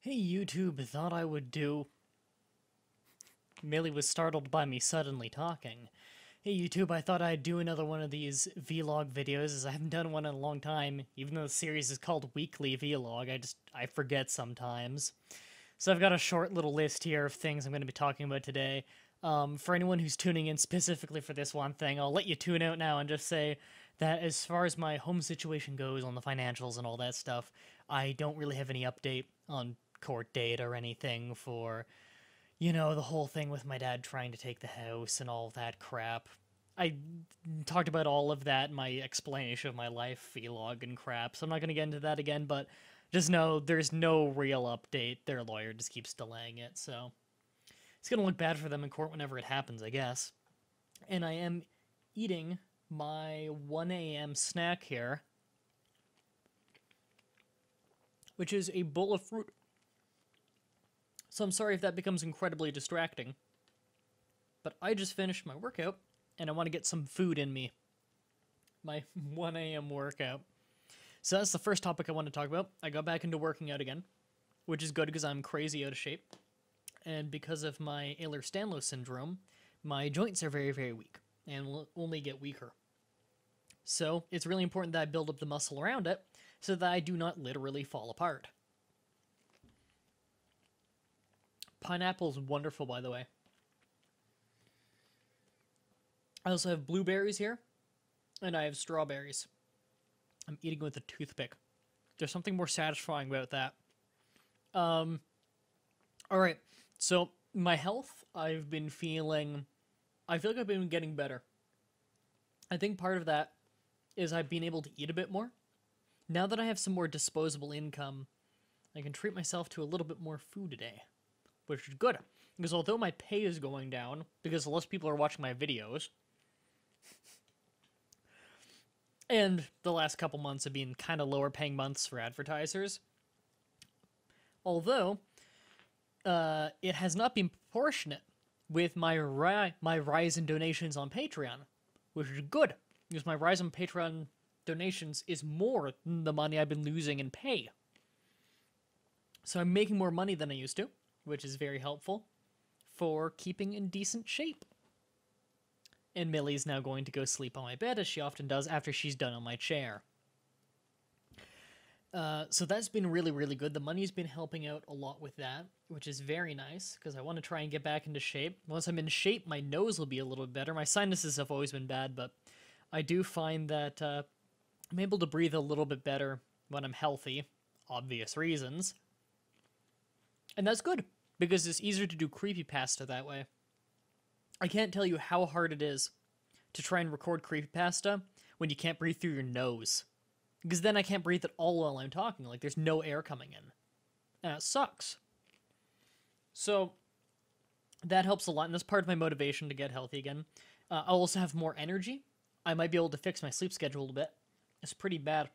Hey YouTube, thought I would do... Millie was startled by me suddenly talking. Hey YouTube, I thought I'd do another one of these vlog videos, as I haven't done one in a long time. Even though the series is called Weekly Vlog, I forget sometimes. So I've got a short little list here of things I'm going to be talking about today. For anyone who's tuning in specifically for this one thing, I'll let you tune out now and just say that as far as my home situation goes on the financials and all that stuff, I don't really have any update on court date or anything for, the whole thing with my dad trying to take the house and all that crap. I talked about all of that in my explanation of my life vlog and crap, so I'm not going to get into that again, but just know there's no real update. Their lawyer just keeps delaying it, so it's going to look bad for them in court whenever it happens, I guess. And I am eating my 1 a.m. snack here, which is a bowl of fruit. So I'm sorry if that becomes incredibly distracting, but I just finished my workout, and I want to get some food in me. My 1 a.m. workout. So that's the first topic I want to talk about. I got back into working out again, which is good because I'm crazy out of shape. And because of my Ehlers-Danlos syndrome, my joints are very, very weak, and will only get weaker. So it's really important that I build up the muscle around it, so that I do not literally fall apart. Pineapple's wonderful, by the way. I also have blueberries here, and I have strawberries. I'm eating with a toothpick. There's something more satisfying about that. Alright, so my health, I feel like I've been getting better. I think part of that is I've been able to eat a bit more. Now that I have some more disposable income, I can treat myself to a little bit more food a day, which is good. Because although my pay is going down, because less people are watching my videos, and the last couple months have been kind of lower paying months for advertisers, although it has not been proportionate with my rise in donations on Patreon, which is good, because my rise on Patreon donations is more than the money I've been losing in pay. So I'm making more money than I used to, which is very helpful for keeping in decent shape. And Millie's now going to go sleep on my bed, as she often does after she's done on my chair. So that's been really, really good. The money's been helping out a lot with that, which is very nice, because I want to try and get back into shape. Once I'm in shape, my nose will be a little bit better. My sinuses have always been bad, but I do find that I'm able to breathe a little bit better when I'm healthy. Obvious reasons. And that's good, because it's easier to do creepypasta that way. I can't tell you how hard it is to try and record creepypasta when you can't breathe through your nose. Because then I can't breathe at all while I'm talking, like there's no air coming in. And it sucks. So, that helps a lot, and that's part of my motivation to get healthy again. I'll also have more energy. I might be able to fix my sleep schedule a little bit. It's pretty bad.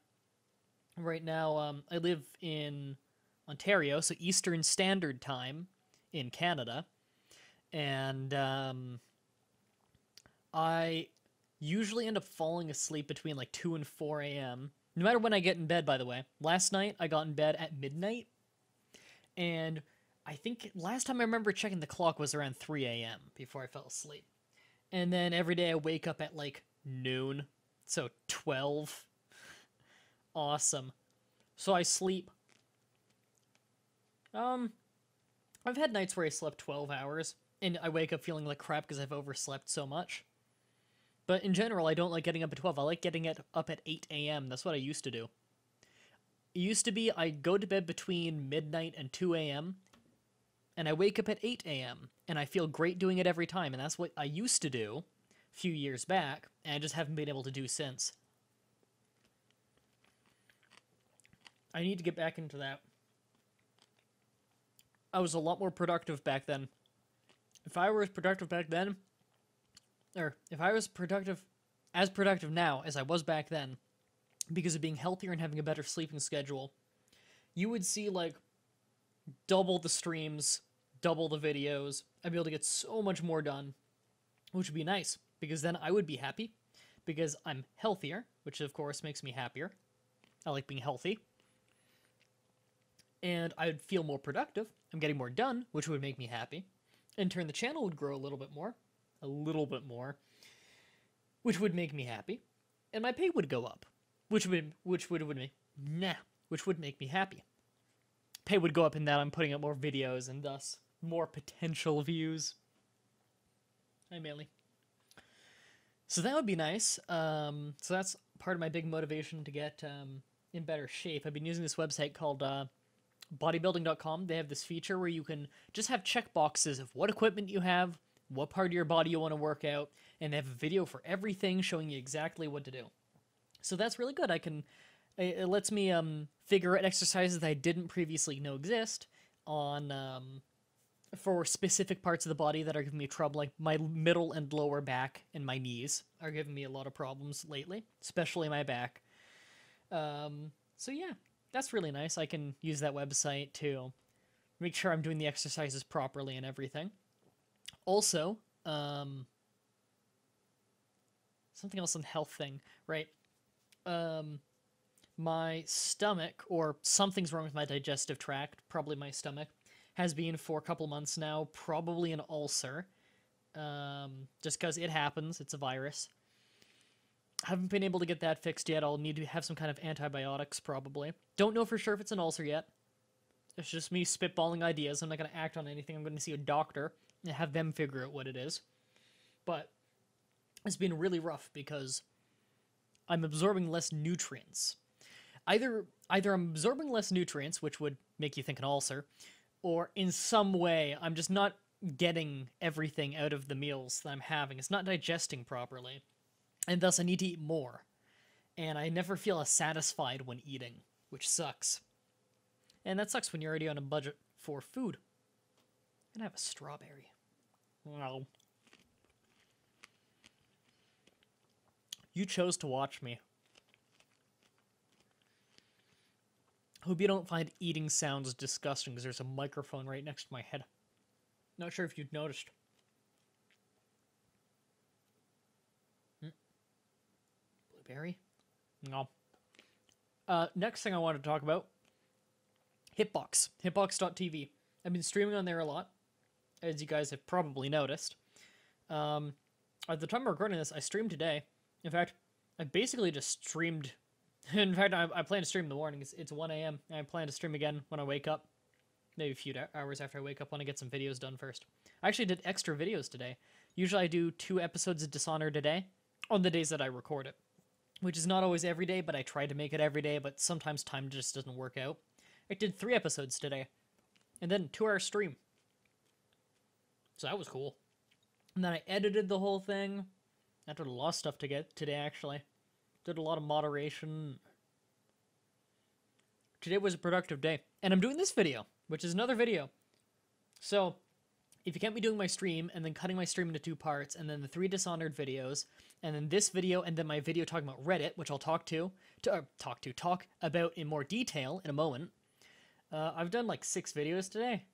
Right now, I live in Ontario, so Eastern Standard Time in Canada, and I usually end up falling asleep between like 2 and 4 a.m., no matter when I get in bed, by the way. Last night, I got in bed at midnight, and I think last time I remember checking the clock was around 3 a.m. before I fell asleep. And then every day I wake up at like noon, so 12. Awesome. So I sleep. I've had nights where I slept 12 hours, and I wake up feeling like crap because I've overslept so much. But in general, I don't like getting up at 12. I like getting up at 8 a.m. That's what I used to do. It used to be I'd go to bed between midnight and 2 a.m., and I wake up at 8 a.m., and I feel great doing it every time, and that's what I used to do a few years back, and I just haven't been able to do since. I need to get back into that. I was a lot more productive back then. If I were as productive back then, or if I was as productive now as I was back then, because of being healthier and having a better sleeping schedule, you would see like double the streams, double the videos. I'd be able to get so much more done, which would be nice, because then I would be happy, because I'm healthier, which of course makes me happier. I like being healthy. and I'd feel more productive. I'm getting more done, which would make me happy. In turn, the channel would grow a little bit more, which would make me happy, and my pay would go up, which would make me happy. Pay would go up in that I'm putting up more videos and thus more potential views. Hi, Millie. So that would be nice. So that's part of my big motivation to get in better shape. I've been using this website called bodybuilding.com. They have this feature where you can just have checkboxes of what equipment you have, what part of your body you want to work out, and they have a video for everything showing you exactly what to do. So that's really good. It lets me figure out exercises that I didn't previously know exist on for specific parts of the body that are giving me trouble, like my middle and lower back and my knees are giving me a lot of problems lately, especially my back. So yeah, that's really nice. I can use that website to make sure I'm doing the exercises properly and everything. Also, something else on health thing, right? My stomach, or something's wrong with my digestive tract, probably my stomach, has been for a couple months now, probably an ulcer. Just because it happens, it's a virus. Haven't been able to get that fixed yet. I'll need to have some kind of antibiotics, probably. Don't know for sure if it's an ulcer yet. It's just me spitballing ideas. I'm not going to act on anything. I'm going to see a doctor and have them figure out what it is. But it's been really rough because I'm absorbing less nutrients. Either I'm absorbing less nutrients, which would make you think an ulcer, or in some way I'm just not getting everything out of the meals that I'm having. It's not digesting properly, and thus I need to eat more. And I never feel as satisfied when eating, which sucks. And that sucks when you're already on a budget for food. I'm gonna have a strawberry. Wow. You chose to watch me. Hope you don't find eating sounds disgusting because there's a microphone right next to my head. Not sure if you'd noticed. Blueberry? No. Next thing I want to talk about. Hitbox. Hitbox.tv. I've been streaming on there a lot, as you guys have probably noticed. At the time of recording this, I streamed today. In fact, I basically just streamed. In fact, I plan to stream in the morning. It's 1 a.m. and I plan to stream again when I wake up. Maybe a few hours after I wake up when I get some videos done first. I actually did extra videos today. Usually I do 2 episodes of Dishonored a day on the days that I record it. Which is not always every day, but I try to make it every day, but sometimes time just doesn't work out. I did 3 episodes today. And then 2-hour stream. So that was cool. And then I edited the whole thing. I did a lot of stuff to get today, actually. Did a lot of moderation. Today was a productive day. And I'm doing this video, which is another video. So, if you can't be doing my stream, and then cutting my stream into 2 parts, and then the 3 Dishonored videos, and then this video, and then my video talking about Reddit, which I'll talk about in more detail in a moment. I've done like 6 videos today.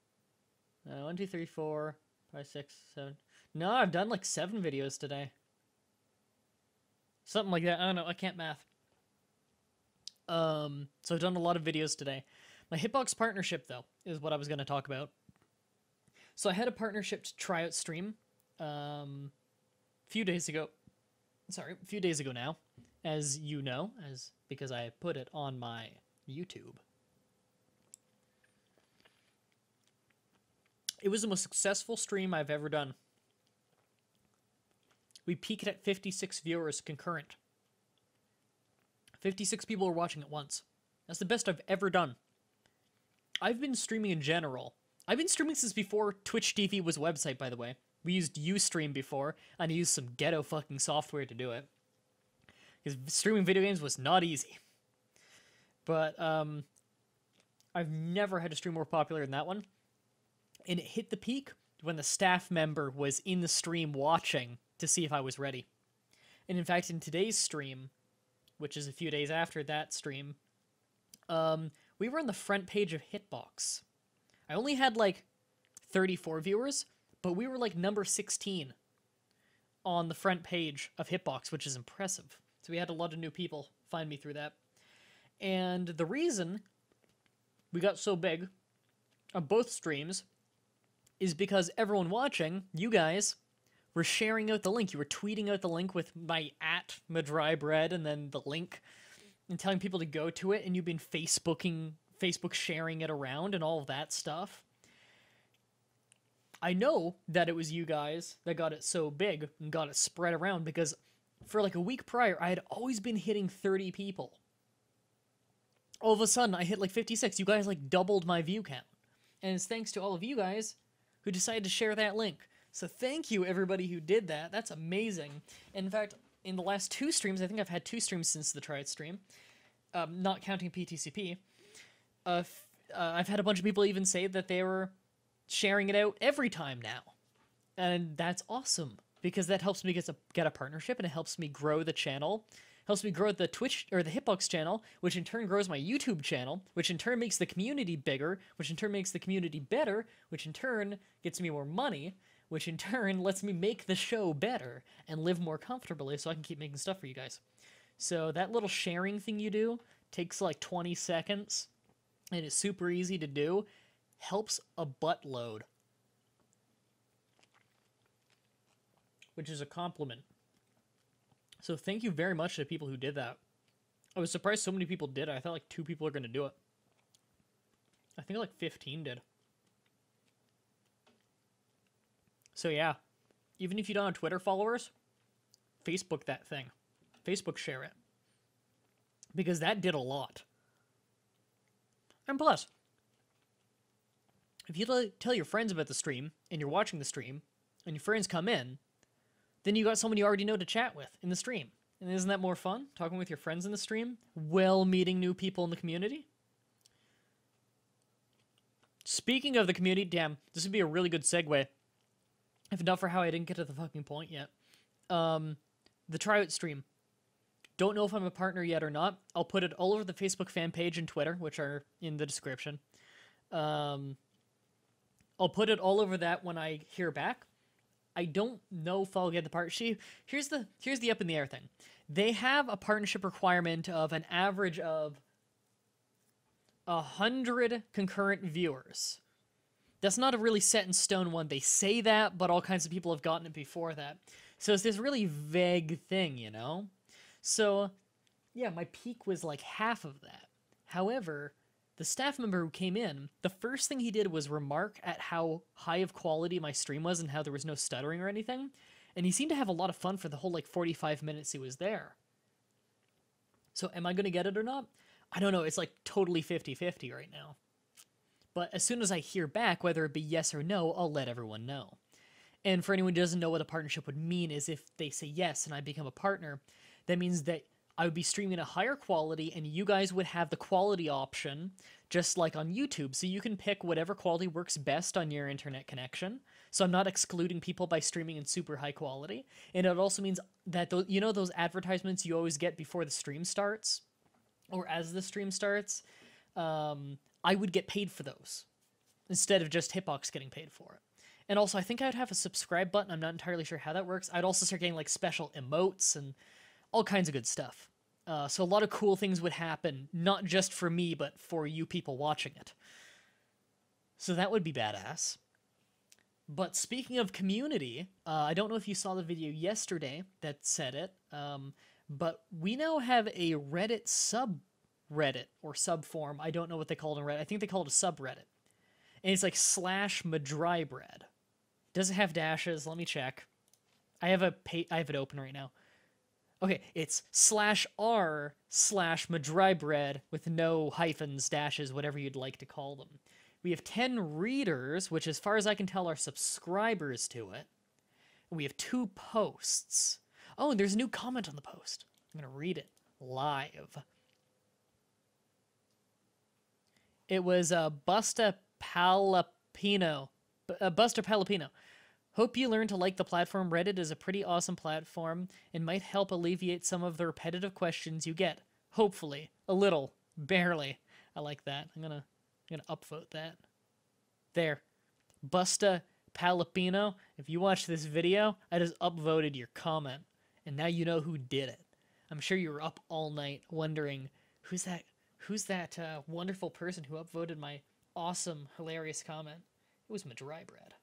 1, 2, 3, 4, 5, 6, 7. No, I've done like 7 videos today. Something like that. I don't know. I can't math. So I've done a lot of videos today. My Hitbox partnership, though, is what I was going to talk about. So I had a partnership to try out stream a few days ago. Sorry, a few days ago now, as you know, because I put it on my YouTube. It was the most successful stream I've ever done. We peaked at 56 viewers concurrent. 56 people were watching at once. That's the best I've ever done. I've been streaming in general. I've been streaming since before Twitch TV was a website, by the way. We used Ustream before, and I used some ghetto fucking software to do it. Because streaming video games was not easy. But, I've never had a stream more popular than that one. And it hit the peak when the staff member was in the stream watching to see if I was ready. And in fact, in today's stream, which is a few days after that stream, we were on the front page of Hitbox. I only had like 34 viewers, but we were like number 16 on the front page of Hitbox, which is impressive. So we had a lot of new people find me through that. And the reason we got so big on both streams is because everyone watching, you guys, were sharing out the link. You were tweeting out the link with my @Mah-Dry-Bread and then the link and telling people to go to it, and you've been Facebook sharing it around and all of that stuff. I know that it was you guys that got it so big and got it spread around because for like a week prior, I had always been hitting 30 people. All of a sudden, I hit like 56. You guys like doubled my view count. And it's thanks to all of you guys who decided to share that link. So thank you, everybody who did that. That's amazing. In fact, in the last 2 streams, I think I've had 2 streams since the Try It stream, not counting PTCP, I've had a bunch of people even say that they were sharing it out every time now. And that's awesome, because that helps me get a partnership, and it helps me grow the channel. Helps me grow the Twitch or the Hitbox channel, which in turn grows my YouTube channel, which in turn makes the community bigger, which in turn makes the community better, which in turn gets me more money, which in turn lets me make the show better and live more comfortably so I can keep making stuff for you guys. So that little sharing thing you do takes like 20 seconds and it's super easy to do. Helps a buttload. Which is a compliment. So thank you very much to the people who did that. I was surprised so many people did. I thought like 2 people are going to do it. I think like 15 did. So yeah, even if you don't have Twitter followers, Facebook that thing. Facebook share it. Because that did a lot. And plus, if you tell your friends about the stream, and you're watching the stream, and your friends come in, then you got someone you already know to chat with in the stream. And isn't that more fun, talking with your friends in the stream, while meeting new people in the community? Speaking of the community, damn, this would be a really good segue. If not for how I didn't get to the fucking point yet. The Try It stream. Don't know if I'm a partner yet or not. I'll put it all over the Facebook fan page and Twitter, which are in the description. I'll put it all over that when I hear back. I don't know if I'll get the partnership. Here's the up in the air thing. They have a partnership requirement of an average of 100 concurrent viewers. That's not a really set in stone one. They say that, but all kinds of people have gotten it before that. So it's this really vague thing, you know? So, yeah, my peak was like half of that. However, the staff member who came in, the first thing he did was remark at how high of quality my stream was and how there was no stuttering or anything. And he seemed to have a lot of fun for the whole, like, 45 minutes he was there. So am I going to get it or not? I don't know. It's, like, totally 50-50 right now. But as soon as I hear back, whether it be yes or no, I'll let everyone know. And for anyone who doesn't know what a partnership would mean is if they say yes and I become a partner, that means that I would be streaming a higher quality and you guys would have the quality option just like on YouTube. So you can pick whatever quality works best on your internet connection. So I'm not excluding people by streaming in super high quality. And it also means that, you know, those advertisements you always get before the stream starts or as the stream starts, I would get paid for those instead of just Hitbox getting paid for it. And also I think I would have a subscribe button. I'm not entirely sure how that works. I'd also start getting like special emotes and all kinds of good stuff. So a lot of cool things would happen, not just for me, but for you people watching it. So that would be badass. But speaking of community, I don't know if you saw the video yesterday that said it, but we now have a Reddit subreddit or subforum. I don't know what they call it in Reddit. I think they call it a subreddit. And it's like /Mah-Dry-Bread. Does it have dashes? Let me check. I have it open right now. Okay, it's /r/Mah-Dry-Bread with no hyphens, dashes, whatever you'd like to call them. We have 10 readers, which as far as I can tell are subscribers to it. And we have 2 posts. Oh, and there's a new comment on the post. I'm going to read it live. It was Busta Palapino. Buster Palapino. Hope you learn to like the platform. Reddit is a pretty awesome platform and might help alleviate some of the repetitive questions you get. Hopefully. A little. Barely. I like that. I'm gonna upvote that. There. Busta Palapino. If you watch this video, I just upvoted your comment. And now you know who did it. I'm sure you were up all night wondering, who's that Who's that wonderful person who upvoted my awesome, hilarious comment? It was Mah-Dry-Bread.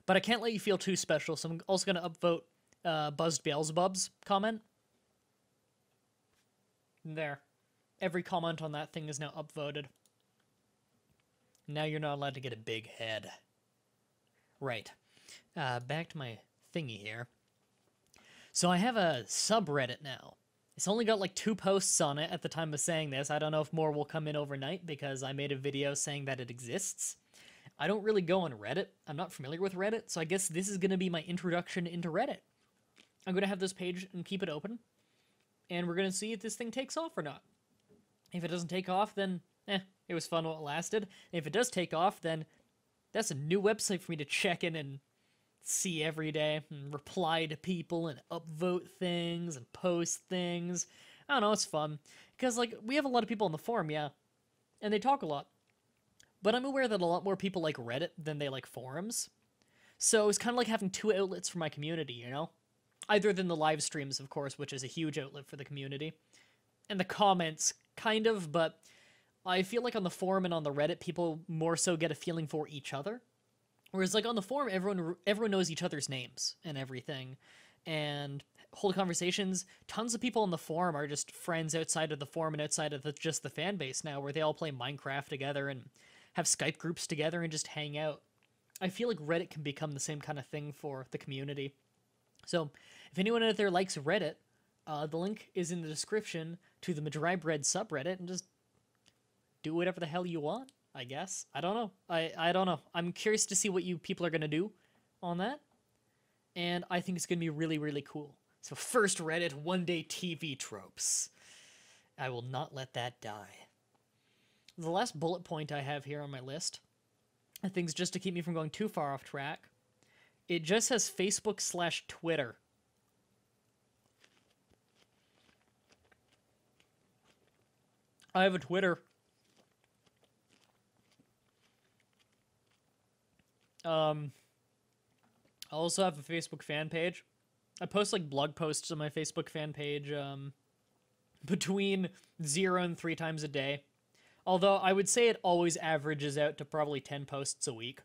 But I can't let you feel too special, so I'm also going to upvote Buzzed Beelzebub's comment. There. Every comment on that thing is now upvoted. Now you're not allowed to get a big head. Right. Back to my thingy here. So I have a subreddit now. It's only got like 2 posts on it at the time of saying this. I don't know if more will come in overnight because I made a video saying that it exists. I don't really go on Reddit. I'm not familiar with Reddit, so I guess this is going to be my introduction into Reddit. I'm going to have this page and keep it open, and we're going to see if this thing takes off or not. If it doesn't take off, then, it was fun while it lasted. If it does take off, then that's a new website for me to check in and see every day, and reply to people, and upvote things, and post things. I don't know, it's fun. Because, like, we have a lot of people on the forum, yeah, and they talk a lot. But I'm aware that a lot more people like Reddit than they like forums. So it's kind of like having 2 outlets for my community, you know? Either than the live streams, of course, which is a huge outlet for the community. And the comments, kind of, but I feel like on the forum and on the Reddit, people more so get a feeling for each other. Whereas, like, on the forum, everyone knows each other's names and everything. And hold conversations. Tons of people on the forum are just friends outside of the forum and outside of just the fan base now, where they all play Minecraft together and have Skype groups together and just hang out. I feel like Reddit can become the same kind of thing for the community. So, if anyone out there likes Reddit, the link is in the description to the Mah-Dry-Bread subreddit, and just do whatever the hell you want, I guess. I don't know. I don't know. I'm curious to see what you people are going to do on that, and I think it's going to be really, really cool. So first Reddit, one day TV tropes. I will not let that die. The last bullet point I have here on my list, I think is just to keep me from going too far off track. It just says Facebook/Twitter. I have a Twitter. I also have a Facebook fan page. I post like blog posts on my Facebook fan page between 0 and 3 times a day. Although I would say it always averages out to probably 10 posts a week.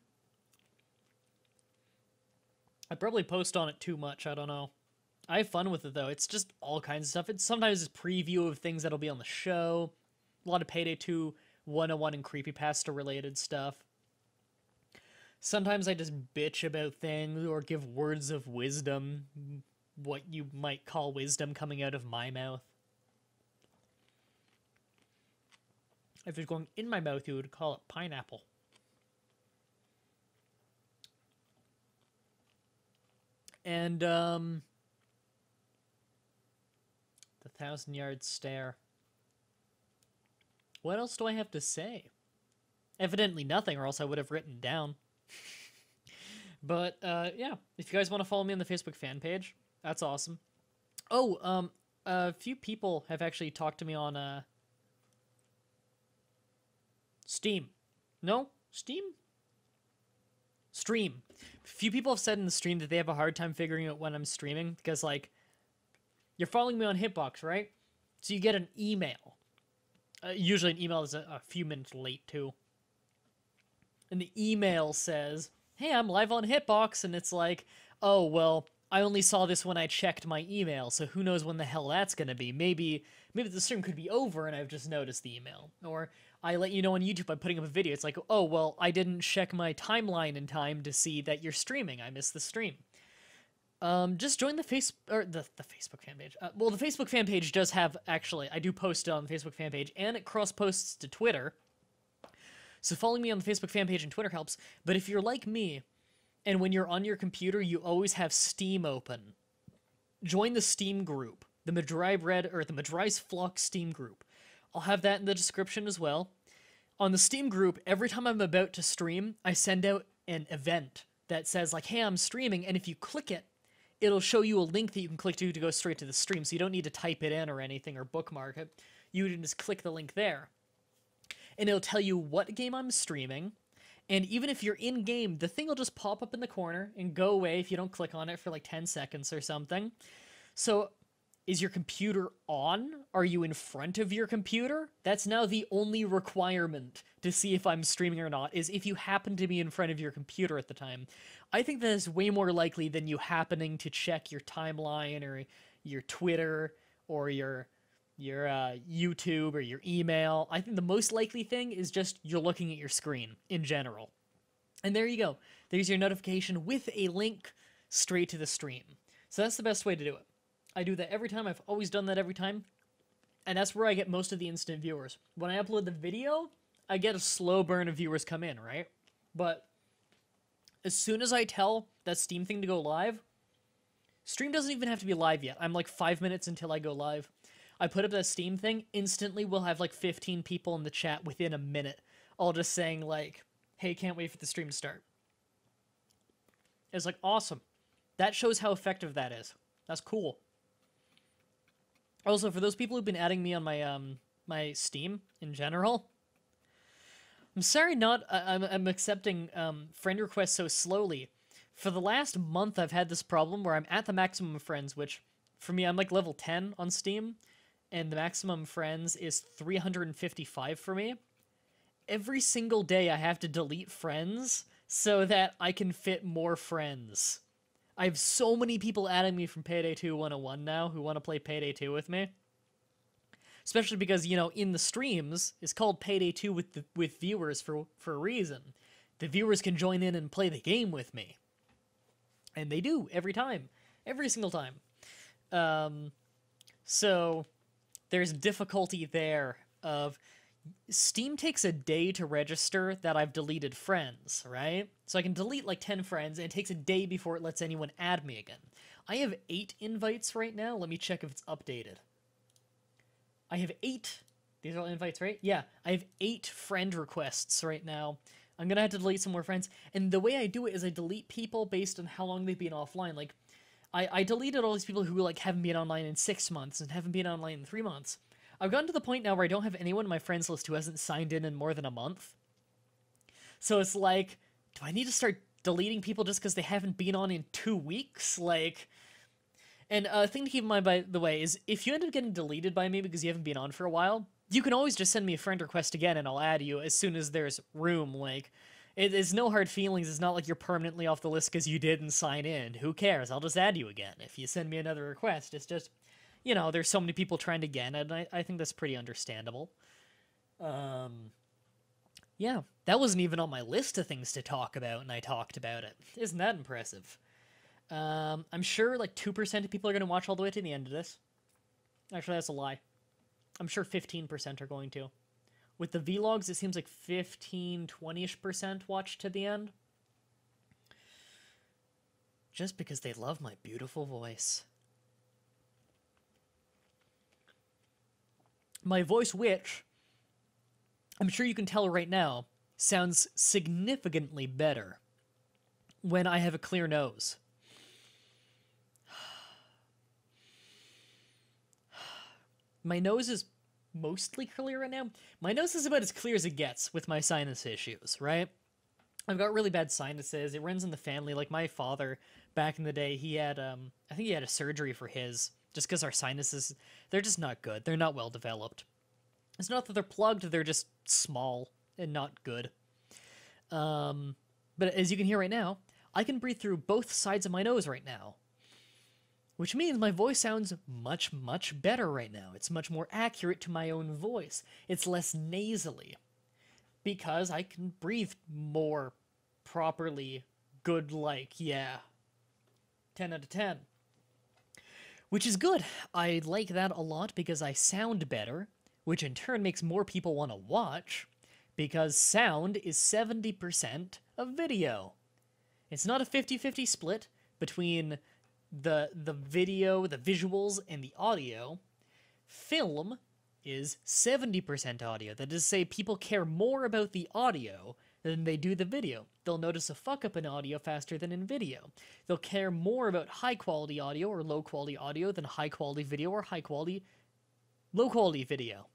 I probably post on it too much, I don't know. I have fun with it though. It's just all kinds of stuff. It's sometimes a preview of things that'll be on the show. A lot of Payday 2 101 and creepypasta related stuff. Sometimes I just bitch about things or give words of wisdom. What you might call wisdom coming out of my mouth. If it was going in my mouth, you would call it pineapple. And, the 1,000-yard stare. What else do I have to say? Evidently nothing, or else I would have written down. But, yeah. If you guys want to follow me on the Facebook fan page, that's awesome. Oh, a few people have actually talked to me on, Steam. No? Steam? Stream. A few people have said in the stream that they have a hard time figuring out when I'm streaming, because, like, you're following me on Hitbox, right? So you get an email. Usually an email is a few minutes late, too. And the email says, hey, I'm live on Hitbox, and it's like, oh, well, I only saw this when I checked my email, so who knows when the hell that's gonna be. Maybe the stream could be over and I've just noticed the email. Or I let you know on YouTube by putting up a video. It's like, oh, well, I didn't check my timeline in time to see that you're streaming. I missed the stream. Just join the Facebook fan page. Well, the Facebook fan page does have, actually, I do post it on the Facebook fan page, and it cross-posts to Twitter. So following me on the Facebook fan page and Twitter helps. But if you're like me, and when you're on your computer, you always have Steam open, join the Steam group, the Mah-Dry-Bread, or the Mah-Dry's Flock Steam group. I'll have that in the description as well. On the Steam group, every time I'm about to stream, I send out an event that says, like, hey, I'm streaming, and if you click it, it'll show you a link that you can click to go straight to the stream, so you don't need to type it in or anything or bookmark it. You can just click the link there. And it'll tell you what game I'm streaming, and even if you're in-game, the thing will just pop up in the corner and go away if you don't click on it for like 10 seconds or something. So is your computer on? Are you in front of your computer? That's now the only requirement to see if I'm streaming or not, is if you happen to be in front of your computer at the time. I think that is way more likely than you happening to check your timeline or your Twitter or your YouTube or your email. I think the most likely thing is just you're looking at your screen in general. And there you go. There's your notification with a link straight to the stream. So that's the best way to do it. I do that every time. I've always done that every time. And that's where I get most of the instant viewers. When I upload the video, I get a slow burn of viewers come in, right? But as soon as I tell that Steam thing to go live, stream doesn't even have to be live yet. I'm like 5 minutes until I go live. I put up that Steam thing, instantly we'll have like 15 people in the chat within a minute, all just saying like, hey, can't wait for the stream to start. It's like, awesome. That shows how effective that is. That's cool. Also, for those people who've been adding me on my my Steam in general, I'm sorry I'm accepting friend requests so slowly. For the last month, I've had this problem where I'm at the maximum of friends, which, for me, I'm like level 10 on Steam, and the maximum friends is 355 for me. Every single day, I have to delete friends so that I can fit more friends. I have so many people adding me from Payday 2 101 now who want to play Payday 2 with me. Especially because, you know, in the streams, it's called Payday 2 with viewers for a reason. The viewers can join in and play the game with me. And they do, every time. Every single time. So, there's difficulty there of... Steam takes a day to register that I've deleted friends, right? So I can delete like 10 friends, and it takes a day before it lets anyone add me again. I have 8 invites right now. Let me check if it's updated. I have 8. These are all invites, right? Yeah, I have 8 friend requests right now. I'm gonna have to delete some more friends. And the way I do it is I delete people based on how long they've been offline. Like, I deleted all these people who like haven't been online in 6 months and haven't been online in 3 months. I've gotten to the point now where I don't have anyone in my friends list who hasn't signed in more than a month. So it's like, do I need to start deleting people just because they haven't been on in 2 weeks? Like, and a thing to keep in mind, by the way, is if you end up getting deleted by me because you haven't been on for a while, you can always just send me a friend request again and I'll add you as soon as there's room. Like, it's no hard feelings. It's not like you're permanently off the list because you didn't sign in. Who cares? I'll just add you again. If you send me another request, it's just... You know, there's so many people trying to get it, and I think that's pretty understandable. Yeah, that wasn't even on my list of things to talk about, and I talked about it. Isn't that impressive? I'm sure like 2% of people are going to watch all the way to the end of this. Actually, that's a lie. I'm sure 15% are going to. With the vlogs, it seems like 15, 20-ish% watch to the end. Just because they love my beautiful voice. My voice, which, I'm sure you can tell right now, sounds significantly better when I have a clear nose. My nose is mostly clear right now. My nose is about as clear as it gets with my sinus issues, right? I've got really bad sinuses. It runs in the family. Like my father, back in the day, he had, I think he had a surgery for his... Just because our sinuses, they're just not good. They're not well developed. It's not that they're plugged, they're just small and not good. But as you can hear right now, I can breathe through both sides of my nose right now. Which means my voice sounds much, much better right now. It's much more accurate to my own voice. It's less nasally. Because I can breathe more properly, good-like, yeah. 10 out of 10. Which is good. I like that a lot because I sound better, which in turn makes more people want to watch, because sound is 70% of video. It's not a 50-50 split between the video, the visuals, and the audio. Film is 70% audio. That is to say, people care more about the audio than they do the video. They'll notice a fuck-up in audio faster than in video. They'll care more about high-quality audio or low-quality audio than high-quality video or high-quality, low-quality video.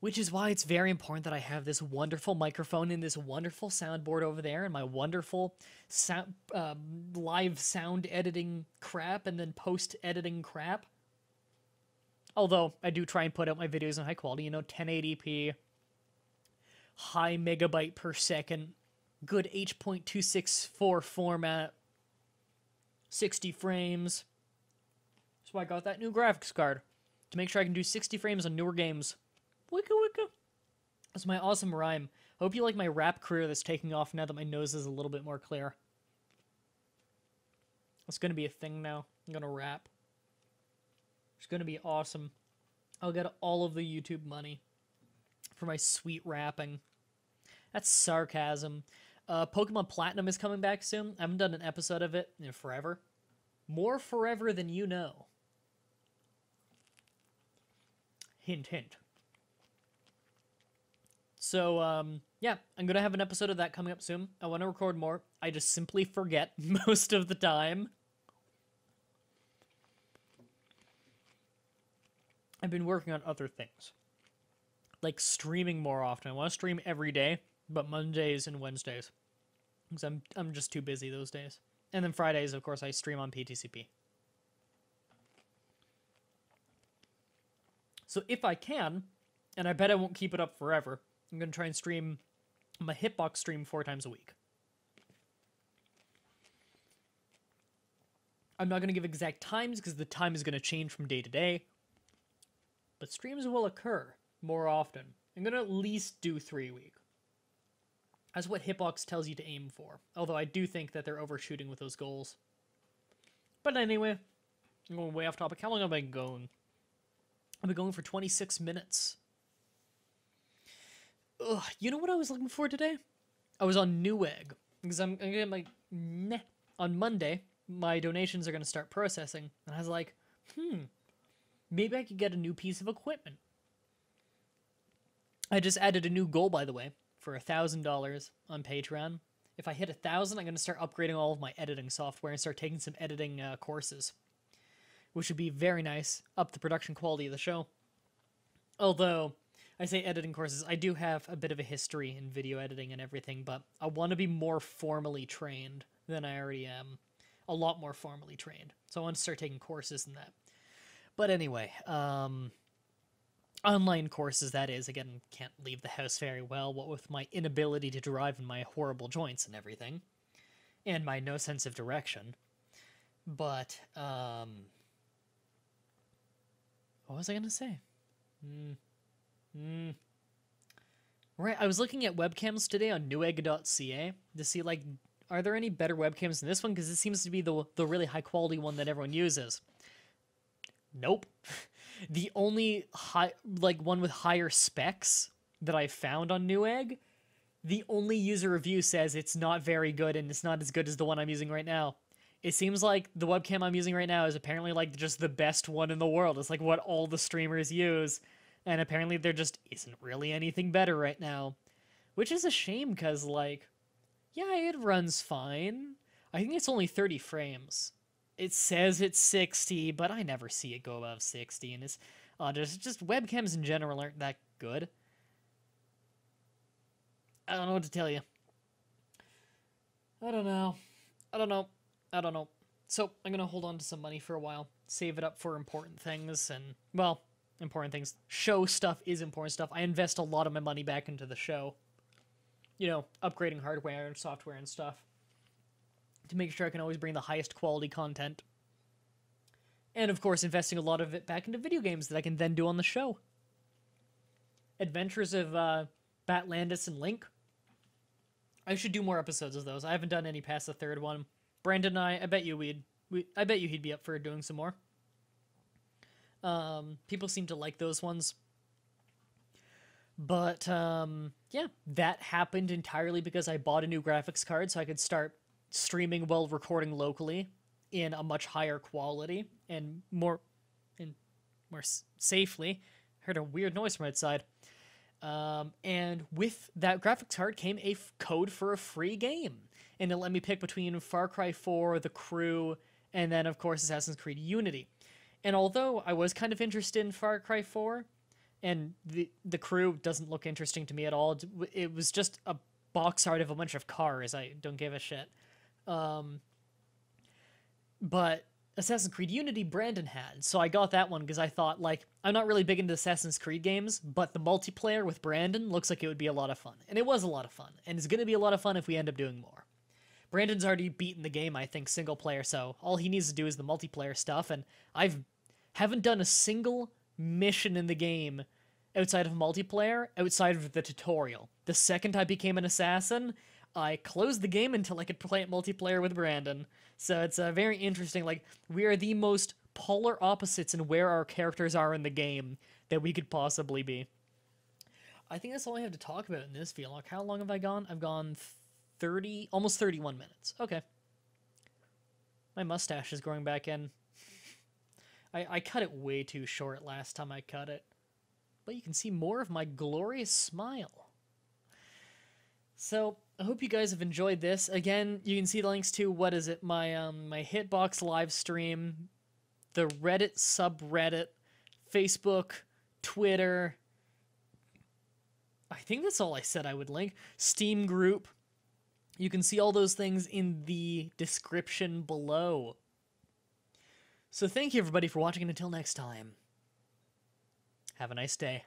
Which is why it's very important that I have this wonderful microphone and this wonderful soundboard over there and my wonderful live sound editing crap and then post-editing crap. Although, I do try and put out my videos in high quality, you know, 1080p, high megabyte per second, good H.264 format, 60 frames. That's why I got that new graphics card, to make sure I can do 60 frames on newer games. Wicka wicka. That's my awesome rhyme. Hope you like my rap career that's taking off now that my nose is a little bit more clear. It's gonna be a thing now. I'm gonna rap. It's gonna be awesome. I'll get all of the YouTube money for my sweet rapping. That's sarcasm. Pokemon Platinum is coming back soon. I haven't done an episode of it in forever. More forever than you know. Hint, hint. So, yeah, I'm gonna have an episode of that coming up soon. I want to record more. I just simply forget most of the time. I've been working on other things. Like streaming more often. I want to stream every day, but Mondays and Wednesdays. Because I'm just too busy those days. And then Fridays, of course, I stream on PTCP. So if I can, and I bet I won't keep it up forever, I'm going to try and stream my Hitbox stream 4 times a week. I'm not going to give exact times because the time is going to change from day to day. But streams will occur more often. I'm going to at least do 3 a week. That's what Hitbox tells you to aim for. Although I do think that they're overshooting with those goals. But anyway, I'm going way off topic. How long have I been going? I've been going for 26 minutes. Ugh, you know what I was looking for today? I was on Newegg. Because I'm going to get my... On Monday, my donations are going to start processing. And I was like, maybe I could get a new piece of equipment. I just added a new goal, by the way, for $1,000 on Patreon. If I hit 1,000, I'm going to start upgrading all of my editing software and start taking some editing courses. Which would be very nice, up the production quality of the show. Although, I say editing courses, I do have a bit of a history in video editing and everything, but I want to be more formally trained than I already am. A lot more formally trained. So I want to start taking courses in that. But anyway, online courses, that is. Again, can't leave the house very well, what with my inability to drive and my horrible joints and everything. And my no sense of direction. But, what was I going to say? Right, I was looking at webcams today on newegg.ca to see, like, are there any better webcams than this one? Because this seems to be the really high-quality one that everyone uses. Nope. The only one with higher specs that I found on Newegg, the only user review says it's not very good and it's not as good as the one I'm using right now. It seems like the webcam I'm using right now is apparently like just the best one in the world. It's like what all the streamers use. And apparently there just isn't really anything better right now. Which is a shame because, like, yeah, it runs fine. I think it's only 30 frames. It says it's 60, but I never see it go above 60. And it's just webcams in general aren't that good. I don't know what to tell you. I don't know. So I'm going to hold on to some money for a while. Save it up for important things. And, well, important things. Show stuff is important stuff. I invest a lot of my money back into the show. You know, upgrading hardware and software and stuff. To make sure I can always bring the highest quality content. And, of course, investing a lot of it back into video games that I can then do on the show. Adventures of Batlandis and Link. I should do more episodes of those. I haven't done any past the 3rd one. Brandon and I bet you I bet you he'd be up for doing some more. People seem to like those ones. But, yeah, that happened entirely because I bought a new graphics card so I could start streaming while recording locally in a much higher quality and more safely. Heard a weird noise from outside. And with that graphics card came a code for a free game. And it let me pick between Far Cry 4, The Crew, and then, of course, Assassin's Creed Unity. And although I was kind of interested in Far Cry 4, and the crew doesn't look interesting to me at all. It was just a box art of a bunch of cars. I don't give a shit. But Assassin's Creed Unity Brandon had, so I got that one because I thought, like, I'm not really big into Assassin's Creed games, but the multiplayer with Brandon looks like it would be a lot of fun. And it was a lot of fun, and it's going to be a lot of fun if we end up doing more. Brandon's already beaten the game, I think, single player, so all he needs to do is the multiplayer stuff, and haven't done a single mission in the game outside of multiplayer, outside of the tutorial. The second I became an assassin, I closed the game until I could play it multiplayer with Brandon. So it's very interesting. Like, we are the most polar opposites in where our characters are in the game that we could possibly be. I think that's all I have to talk about in this vlog. How long have I gone? I've gone 30, almost 31 minutes. Okay. My mustache is growing back in. I cut it way too short last time I cut it. But you can see more of my glorious smile. So, I hope you guys have enjoyed this. Again, you can see the links to, what is it, my Hitbox live stream, the Reddit subreddit, Facebook, Twitter. I think that's all I said I would link. Steam group. You can see all those things in the description below. So thank you everybody for watching, and until next time, have a nice day.